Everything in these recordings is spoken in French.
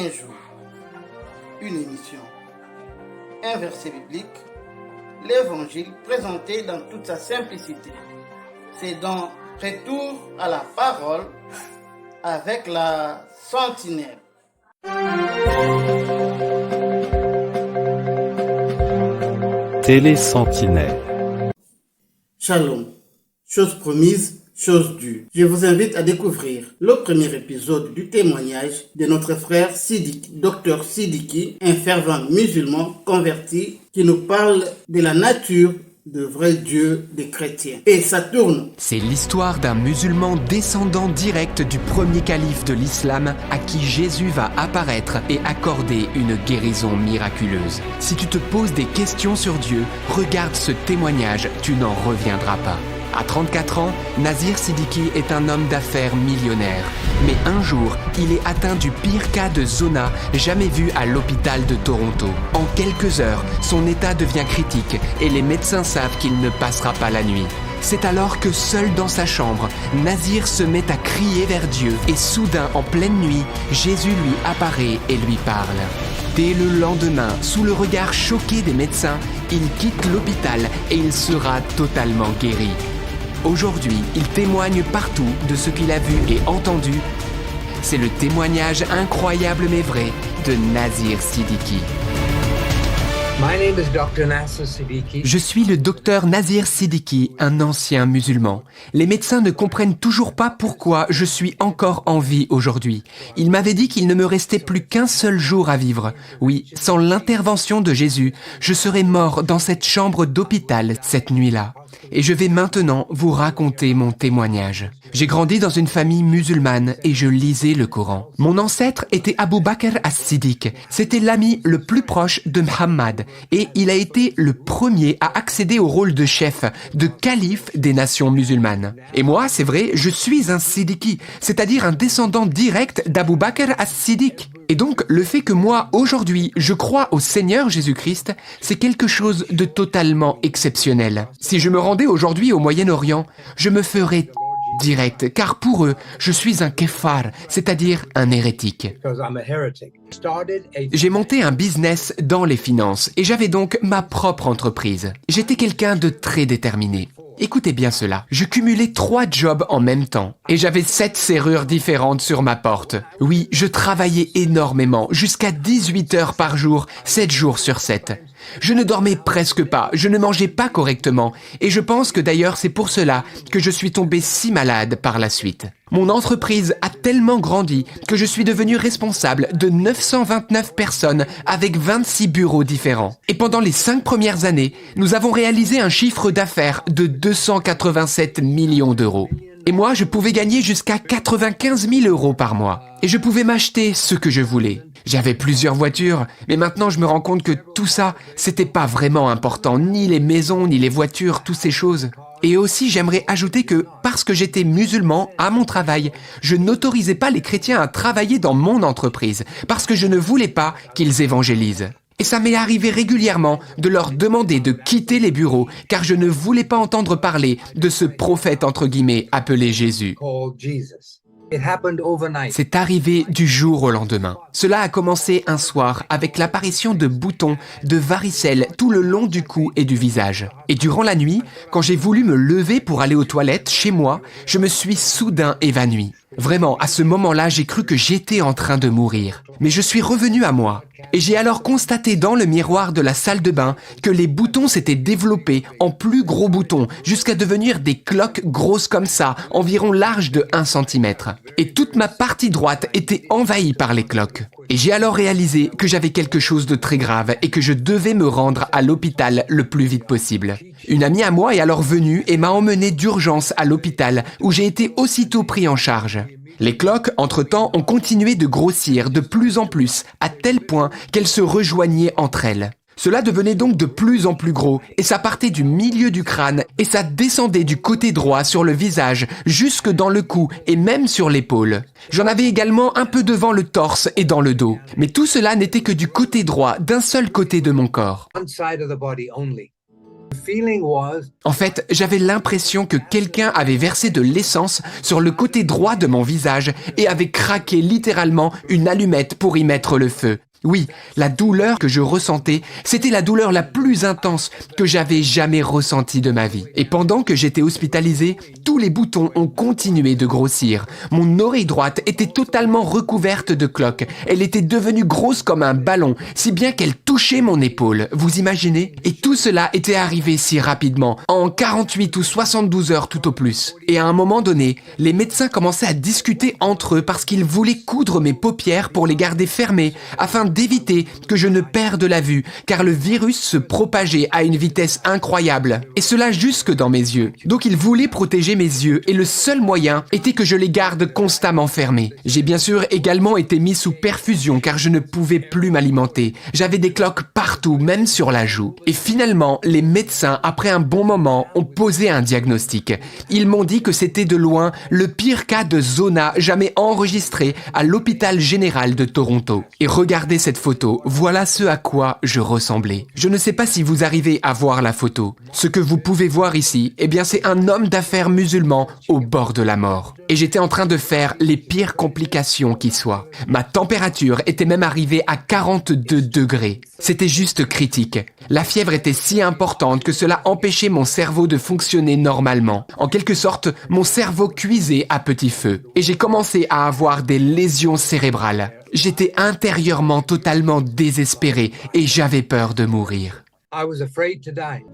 Un jour, une émission, un verset biblique, l'évangile présenté dans toute sa simplicité. C'est donc retour à la parole avec la sentinelle. Télé-sentinelle. Shalom, chose promise, chose due. Je vous invite à découvrir le premier épisode du témoignage de notre frère Sidiki, Dr Sidiki, un fervent musulman converti qui nous parle de la nature de vrai Dieu des chrétiens. Et ça tourne. C'est l'histoire d'un musulman descendant direct du premier calife de l'islam à qui Jésus va apparaître et accorder une guérison miraculeuse. Si tu te poses des questions sur Dieu, regarde ce témoignage, tu n'en reviendras pas. À 34 ans, Nazir Sidiki est un homme d'affaires millionnaire. Mais un jour, il est atteint du pire cas de zona jamais vu à l'hôpital de Toronto. En quelques heures, son état devient critique et les médecins savent qu'il ne passera pas la nuit. C'est alors que seul dans sa chambre, Nazir se met à crier vers Dieu et soudain, en pleine nuit, Jésus lui apparaît et lui parle. Dès le lendemain, sous le regard choqué des médecins, il quitte l'hôpital et il sera totalement guéri. Aujourd'hui, il témoigne partout de ce qu'il a vu et entendu. C'est le témoignage incroyable mais vrai de Nazir Sidiki. Je suis le docteur Nazir Sidiki, un ancien musulman. Les médecins ne comprennent toujours pas pourquoi je suis encore en vie aujourd'hui. Ils m'avaient dit qu'il ne me restait plus qu'un seul jour à vivre. Oui, sans l'intervention de Jésus, je serais mort dans cette chambre d'hôpital cette nuit-là. Et je vais maintenant vous raconter mon témoignage. J'ai grandi dans une famille musulmane et je lisais le Coran. Mon ancêtre était Abu Bakr as-Siddiq. C'était l'ami le plus proche de Muhammad et il a été le premier à accéder au rôle de chef, de calife des nations musulmanes. Et moi, c'est vrai, je suis un Siddiqui, c'est-à-dire un descendant direct d'Abu Bakr as-Siddiq. Et donc, le fait que moi, aujourd'hui, je crois au Seigneur Jésus-Christ, c'est quelque chose de totalement exceptionnel. Si je me rendais aujourd'hui au Moyen-Orient, je me ferais direct, car pour eux, je suis un kéfar, c'est-à-dire un hérétique. J'ai monté un business dans les finances et j'avais donc ma propre entreprise. J'étais quelqu'un de très déterminé. Écoutez bien cela, je cumulais 3 jobs en même temps et j'avais 7 serrures différentes sur ma porte. Oui, je travaillais énormément, jusqu'à 18 heures par jour, 7 jours sur 7. Je ne dormais presque pas, je ne mangeais pas correctement et je pense que d'ailleurs c'est pour cela que je suis tombé si malade par la suite. Mon entreprise a tellement grandi que je suis devenu responsable de 929 personnes avec 26 bureaux différents. Et pendant les 5 premières années, nous avons réalisé un chiffre d'affaires de 287 millions d'euros. Et moi, je pouvais gagner jusqu'à 95 000 euros par mois. Et je pouvais m'acheter ce que je voulais. J'avais plusieurs voitures, mais maintenant je me rends compte que tout ça, c'était pas vraiment important, ni les maisons, ni les voitures, toutes ces choses. Et aussi, j'aimerais ajouter que, parce que j'étais musulman à mon travail, je n'autorisais pas les chrétiens à travailler dans mon entreprise, parce que je ne voulais pas qu'ils évangélisent. Et ça m'est arrivé régulièrement de leur demander de quitter les bureaux, car je ne voulais pas entendre parler de ce prophète entre guillemets appelé Jésus. C'est arrivé du jour au lendemain. Cela a commencé un soir avec l'apparition de boutons, de varicelles tout le long du cou et du visage. Et durant la nuit, quand j'ai voulu me lever pour aller aux toilettes chez moi, je me suis soudain évanoui. Vraiment, à ce moment-là, j'ai cru que j'étais en train de mourir. Mais je suis revenu à moi. Et j'ai alors constaté dans le miroir de la salle de bain que les boutons s'étaient développés en plus gros boutons jusqu'à devenir des cloques grosses comme ça, environ larges de 1 cm. Et toute ma partie droite était envahie par les cloques. Et j'ai alors réalisé que j'avais quelque chose de très grave et que je devais me rendre à l'hôpital le plus vite possible. Une amie à moi est alors venue et m'a emmené d'urgence à l'hôpital où j'ai été aussitôt pris en charge. Les cloques, entre-temps, ont continué de grossir de plus en plus, à tel point qu'elles se rejoignaient entre elles. Cela devenait donc de plus en plus gros, et ça partait du milieu du crâne, et ça descendait du côté droit sur le visage, jusque dans le cou, et même sur l'épaule. J'en avais également un peu devant le torse et dans le dos. Mais tout cela n'était que du côté droit, d'un seul côté de mon corps. En fait, j'avais l'impression que quelqu'un avait versé de l'essence sur le côté droit de mon visage et avait craqué littéralement une allumette pour y mettre le feu. Oui, la douleur que je ressentais, c'était la douleur la plus intense que j'avais jamais ressentie de ma vie. Et pendant que j'étais hospitalisé, tous les boutons ont continué de grossir. Mon oreille droite était totalement recouverte de cloques. Elle était devenue grosse comme un ballon, si bien qu'elle touchait mon épaule. Vous imaginez? Et tout cela était arrivé si rapidement, en 48 ou 72 heures tout au plus. Et à un moment donné, les médecins commençaient à discuter entre eux parce qu'ils voulaient coudre mes paupières pour les garder fermées, afin d'éviter que je ne perde la vue, car le virus se propageait à une vitesse incroyable, et cela jusque dans mes yeux. Donc ils voulaient protéger mes yeux, et le seul moyen était que je les garde constamment fermés. J'ai bien sûr également été mis sous perfusion, car je ne pouvais plus m'alimenter. J'avais des cloques partout, même sur la joue. Et finalement, les médecins, après un bon moment, ont posé un diagnostic. Ils m'ont dit que c'était de loin le pire cas de zona jamais enregistré à l'hôpital général de Toronto. Et regardez cette photo, voilà ce à quoi je ressemblais. Je ne sais pas si vous arrivez à voir la photo. Ce que vous pouvez voir ici, eh bien c'est un homme d'affaires musulman au bord de la mort. Et j'étais en train de faire les pires complications qui soient. Ma température était même arrivée à 42 degrés. C'était juste critique. La fièvre était si importante que cela empêchait mon cerveau de fonctionner normalement. En quelque sorte, mon cerveau cuisait à petit feu. Et j'ai commencé à avoir des lésions cérébrales. J'étais intérieurement totalement désespéré et j'avais peur de mourir.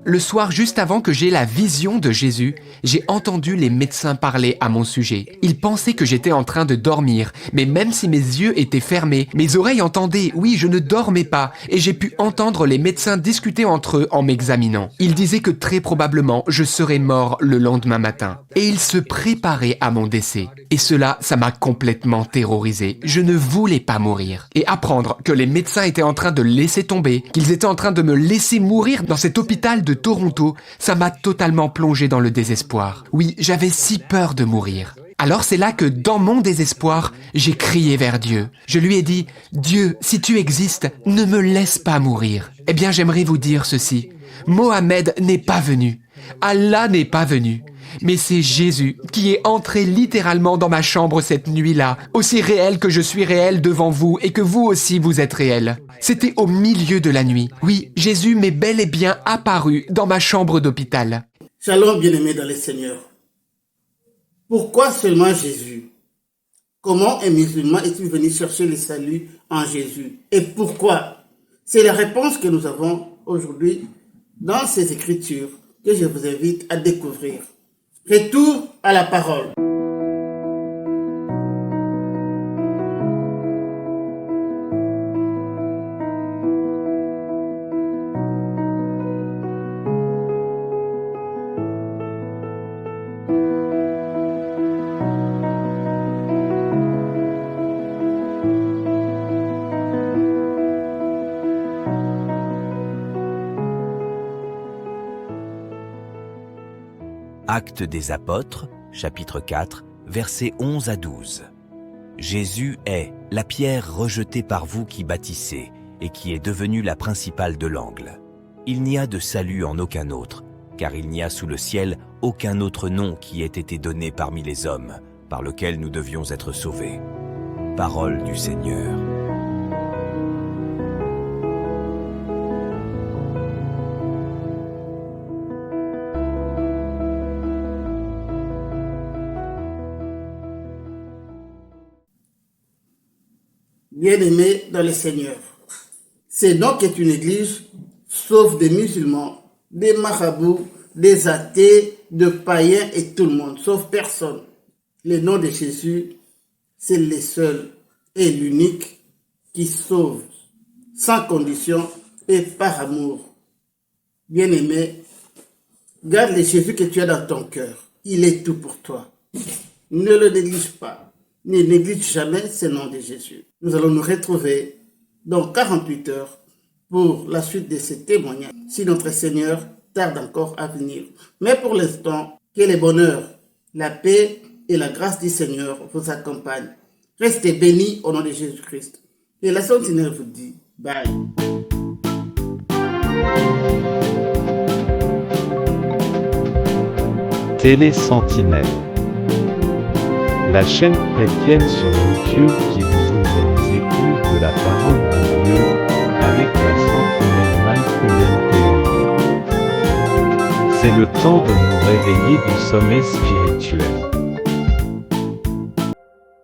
Le soir, juste avant que j'aie la vision de Jésus, j'ai entendu les médecins parler à mon sujet. Ils pensaient que j'étais en train de dormir, mais même si mes yeux étaient fermés, mes oreilles entendaient, oui, je ne dormais pas, et j'ai pu entendre les médecins discuter entre eux en m'examinant. Ils disaient que très probablement, je serais mort le lendemain matin. Et ils se préparaient à mon décès. Et cela, ça m'a complètement terrorisé. Je ne voulais pas mourir. Et apprendre que les médecins étaient en train de laisser tomber, qu'ils étaient en train de me laisser mourir dans cet hôpital de Toronto, ça m'a totalement plongé dans le désespoir. Oui, j'avais si peur de mourir. Alors c'est là que, dans mon désespoir, j'ai crié vers Dieu. Je lui ai dit, « Dieu, si tu existes, ne me laisse pas mourir. » Eh bien, j'aimerais vous dire ceci. Mohamed n'est pas venu. Allah n'est pas venu. Mais c'est Jésus qui est entré littéralement dans ma chambre cette nuit-là, aussi réel que je suis réel devant vous et que vous aussi vous êtes réel. C'était au milieu de la nuit. Oui, Jésus m'est bel et bien apparu dans ma chambre d'hôpital. Shalom, bien-aimés dans le Seigneur. Pourquoi seulement Jésus? Comment un musulman est-il venu chercher le salut en Jésus? Et pourquoi? C'est la réponse que nous avons aujourd'hui dans ces écritures que je vous invite à découvrir. Retour à la parole. Actes des apôtres, chapitre 4, versets 11 à 12. Jésus est la pierre rejetée par vous qui bâtissez et qui est devenue la principale de l'angle. Il n'y a de salut en aucun autre, car il n'y a sous le ciel aucun autre nom qui ait été donné parmi les hommes, par lequel nous devions être sauvés. Parole du Seigneur. Bien-aimés dans le Seigneur, c'est donc une église sauf des musulmans, des marabouts, des athées, de païens et tout le monde, sauf personne. Le nom de Jésus, c'est le seul et l'unique qui sauve, sans condition et par amour. Bien-aimé, garde le Jésus que tu as dans ton cœur. Il est tout pour toi. Ne le néglige pas. Ne néglige jamais ce nom de Jésus. Nous allons nous retrouver dans 48 heures pour la suite de ces témoignages, si notre Seigneur tarde encore à venir. Mais pour l'instant, que le bonheur, la paix et la grâce du Seigneur vous accompagnent. Restez bénis au nom de Jésus-Christ. Et la Sainte Seigneur vous dit bye. Télé Sentinelle, la chaîne chrétienne sur YouTube qui vous ouvre les écluses de la parole de Dieu avec la sentinelle Mindfulness Théorie. C'est le temps de nous réveiller du sommeil spirituel.